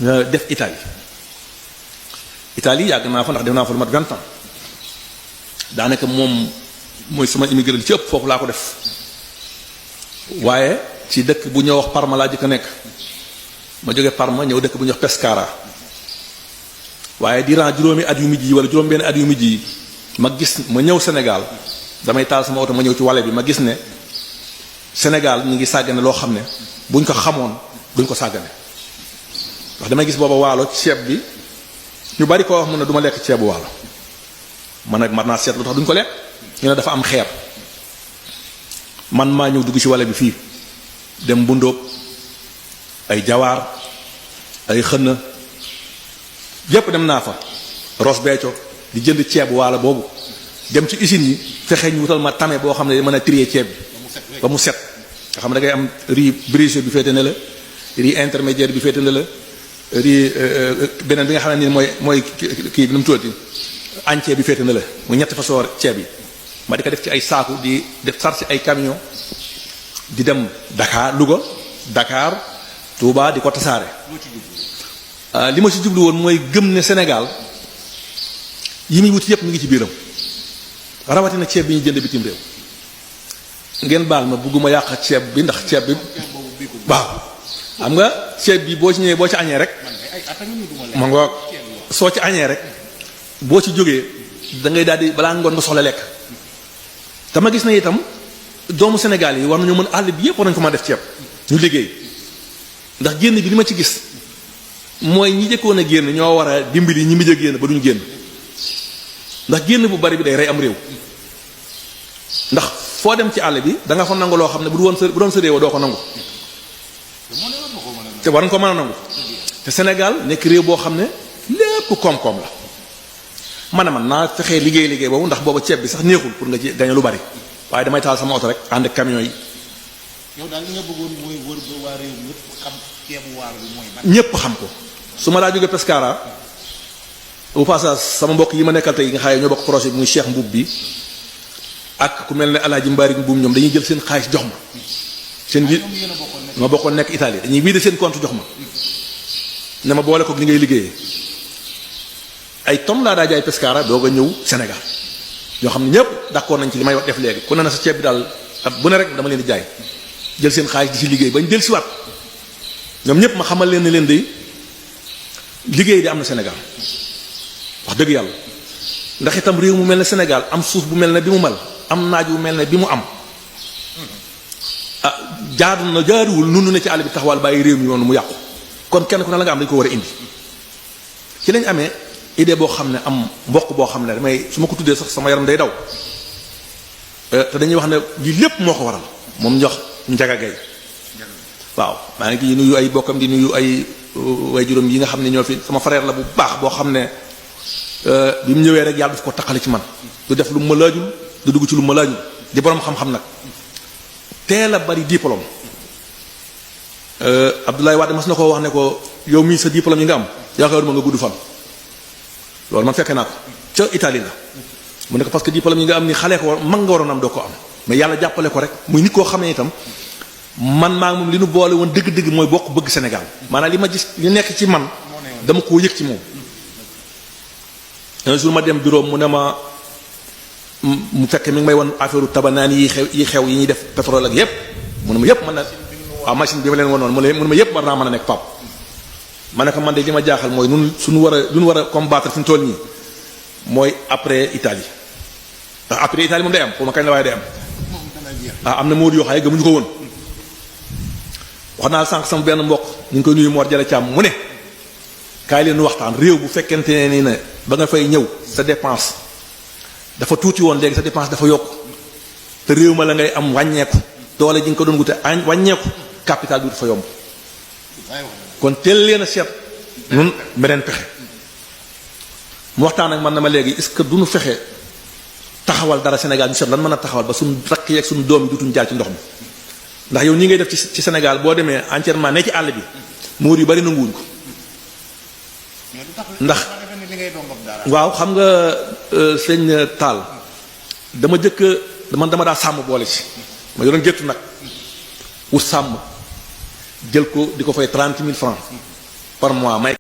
def Italie yàgg naa fa ndax def naa fa lu mat 20 ans daanaka moom mooy sama immigré li ci ëpp foofu laa ko def waaye ci dëkk bu ñuy wax Parma laa jëkk a nekk ma jóge Parma ñëw dëkk bu ñuy wax Pescara waaye durant juróomi at yu mujj yi wala juróom benn at yu mujj yi ma gis ma ñëw Sénégal damay taal sama oto ma ñëw ci wàlle bi ma gis ne Sénégal ñu ngi sàggane loo xam ne buñ ko xamoon duñ ko sàggane ndax damay gis booba waalo ceeb bi ñu bari koo wax mun ne du ma lekk ceebu waalo man nag mar naa seet lu tax duñ ko lekk ñu ne dafa am xeer man maa ñëw dugg ci wàlle bi fii dem Mbundóob ay jawaar ay xënn yépp dem naa fa Ross Béthio di jënd ceebu waalo boobu dem ci usine yi fexe ñu wutal ma tame boo xam ne mën a trier ceeb bi ba mu set nga xam ne da ngay am riz brisé bi féete na la riz intermédiaire bi féete na la riz beneen bi nga xam ne ni mooy kii bi nu mu tuddati entier bi féete na la mu ñetti façon ceeb yi ma di ko def ci ay saaku di def sar ci ay camion di dem Dakar Louga Dakar Touba di ko tasaare li ma ci jublu woon mooy gëm ne Sénégal yi muy wuti yépp mi ngi ci biiram rawatina ceeb bi ñu jënd bitim réew ngeen baal ma bugguma yàq ceeb bi ndax ceeb bi waaw xam nga ceeb bi boo ci ñëwee boo ci añee rek ma ngoog soo ci añee rek boo ci jógee da ngay daal di balaa ngoon nga soxla lekk dama gis na itam doomu Sénégal yi war nañu mën àll bi yépp war nañu ko mën a def ceeb ñu liggéey ndax génn bi li ma ci gis mooy ñi jëkkoon a génn ñoo war a dimbali ñi mujj a génn ba duñu génn ndax génn bu bari bi day rey am réew ndax foo dem ci àll bi da nga fa nangu loo xam ne bu doon sa réew doo ko nangu te war nga ko mën a nangu te Sénégal nekk réew boo xam ne lépp koom-koom la man naa fexee liggéey boobu ndax booba ceeb bi sax neexul pour nga ci gañe lu bari waaye damay taal sama oto rek ànd ak camion yi. yow daal li nga bëggoon mooy wër ba waa réew ñëpp xam ceebu waar bi mooy ban. ñëpp xam ko su ma daa jógee Pescara au passage sama mbokk yi ma nekkal tey nga xaye ñoo bokk projet bi muy Cheikh Mbuub bi ak ku mel ne Alaaji Mbaari Mbuum ñoom dañuy jël seen xaalis jox ma seen bi ma bokkoon nekk Italie dañuy vider seen compte jox ma ne ma boole ko li ngay liggéeyee ay tonnes laa daa jaay Pescara doog a ñëw Sénégal yoo xam ne ñëpp d'accord nañ ci li may def léegi ku ne na sa ceeb bi daal at bu ne rek dama leen di jaay jël seen xaalis di ci liggéey bañ del siwaat ñoom ñëpp ma xamal leen ne leen di liggéey di am na Sénégal wax dëgg yàlla ndax itam réew mu mel ne Sénégal am suuf bu mel ne bi mu mel am naaj bu mel ne bi mu am ah jaadu na jaaduwul nunu ne ci àll bi taxawal bàyyi réew mi yoonu mu yàqu kon kenn ku ne la nga am dañu ko war a indi ci lañ amee idée boo xam ne am mbokk boo xam ne damay su ma ko tuddee sax sama yaram day daw te dañuy wax ne lii lépp moo ko waral moom jox Njaga Gay waaw maa ngi di nuyu ay bokkam di nuyu ay way juróom yi nga xam ne ñoo fi sama frère la bu baax boo xam ne bi mu ñëwee rek yàlla daf ko taqale ci man du def lu ma laajul du dugg ci lu ma laajul di borom xam-xam nag teel a bari diplôme Abdoulaye Wade mas na koo wax ne ko yow mii sa diplôme yi nga am yaakaaruma nga gudd fan loolu man fekke naa ko ca Italie la mu ne ko parce que diplôme yi nga am ni xale ko war mag nga waroon am doo ko am mais yàlla jàppale ko rek muy nit koo xam ne itam man maa moom li nu boole woon dëgg-dëgg mooy bokk bëgg Sénégal maanaam li ma gis li nekk ci man dama koo yëg ci moom un jour ma dem bureau mu ne ma mu fekk mi ngi may won affaire tabanaan yi xew yi ñuy def pétrole ak yépp mu ne ma yépp mën na waaw machine bi ma leen wonoon mu ne ma yépp war naa mën a nekk pap ma ne ko man de li ma jaaxal mooy nun suñu war a lu ñu war a combattre fi ñu toll nii mooy après Italie ndax après Italie moom day am pour ma kañ la waaye day am am na Modou yoo xam ne gëmuñu ko woon wax naa sànq sama benn mbokk ñu ngi koy nuyu Mor Jale Thiam mu ne kaay leen waxtaan réew bu fekkente ne ni ne ba nga fay ñëw sa dépense dafa tuuti woon léegi sa dépense dafa yokk te réew ma la ngay am wàññeeku doole ji nga ko doon wute wàññeeku capital bi dafa yomb kon teel leen a seet nun beneen pexe mu waxtaan ak man na ma léegi est-ce que duñu fexe taxawal dara Sénégal ñu seet lan mën a taxawal ba suñu rakk yeeg suñu doom yi dutuñ jaar ci ndox mi ndax yow ñi ngay def ci Sénégal boo demee entièrement ne ci àll bi muur yu bari nanguwuñ ko ndax waaw xam nga sëñ Tall dama dama daa sàmm boole ci ma yoroon géttu nag wu sàmm jël ko di ko fay 30 000 francs par mois may